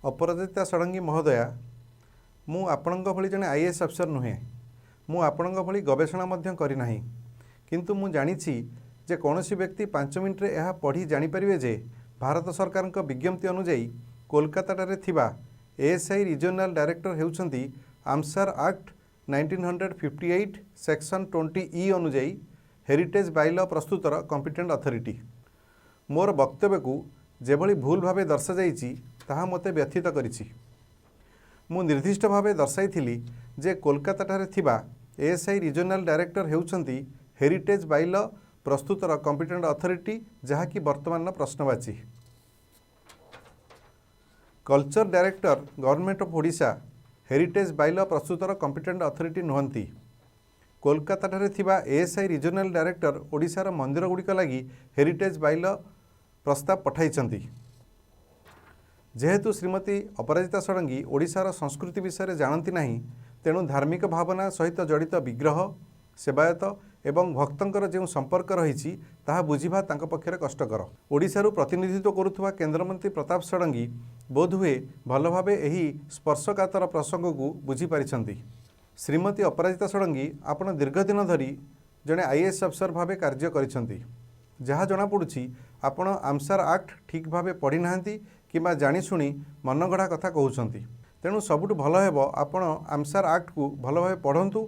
अपराजिता षडंगी महोदया, मु आपणଙ୍କ भली जने आईएएस अफिसर नुहे। मु आपणଙ୍କ भली गवेषणा मध्य करि नाही, किंतु मु जानिछि जे कौनसी व्यक्ति 5 मिनिट रे यह पढ़ी जानि परिवे जे भारत सरकार विज्ञप्ति अनुଯାयी कोलकाता थिबा एएसआई रिजनल डायरेक्टर हेउछंती आमसार एक्ट 1958 सेक्शन 20E अनुଯାयी हेरिटेज बाइल प्रस्तुतर कॉम्पिटेंट अथॉरिटी। मोर वक्तव्य को जेभली भूल भावे दर्शा जाइछि ताहा मते व्यथित करिछि। मु निर्दिष्ट भावे दर्शाइथिली जे कोलकाता थिबा एएसआई रिजनल डायरेक्टर हेउछंती हेरिटेज बाइल प्रस्तुतर कॉम्पिटेंट अथॉरिटी, जहाँकि वर्तमान प्रश्नवाची। Culture director government of Odisha heritage बाइल प्रस्तुतर कॉम्पिटेंट अथॉरिटी नुहंती। कोलकाता थिबा एएसआई रिजनल डायरेक्टर ओडिशार मंदिर गुड़िक लगी हेरिटेज बाइल प्रस्ताव पठाइछंती। जेहेतु श्रीमती अपराजिता षडंगी ओडिशार संस्कृति विषय जानती नहीं, तेणु धार्मिक भावना सहित जड़ित विग्रह, सेवायत एवं भक्तंकर जो संपर्क रही ताहा बुझिबा तांको पक्षरे कष्टकर। ओडिशारू प्रतिनिधित्व करुथुवा केंद्रमंत्री प्रताप षडंगी बोधहुए भल भावे एही स्पर्शकातर प्रसंग को बुझी पारिछंती। श्रीमती अपराजिता षडंगी आपण दीर्घ दिन धरी जड़े आईएएस अफिसर भावे कार्य करिछंती। जहाँ जना पड़ुछि आपण आमसार एक्ट ठीक भावे पढ़ी नाहंती किंबा जानी शुणी मनगढ़ा कथा कहउछंती। तेणु सबुठु भल हेबो आपण आमसार एक्ट को भल भावे पढ़ंतु,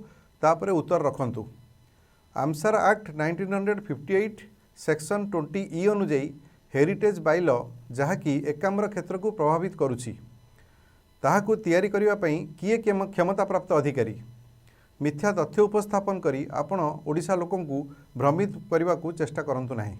तापरे उत्तर रखंतु। आमसार एक्ट 1958 सेक्शन 20E अनुଯାयी हेरिटेज बाइल जहाँकि एकाम्र क्षेत्र को प्रभावित करुछि, ताहाकु तैयारी करिवा पई किए क्षमता प्राप्त अधिकारी। मिथ्या तथ्य उपस्थापन करी आपण ओडिशा लोकंकु भ्रमित करने को चेष्टा करंतु नाही।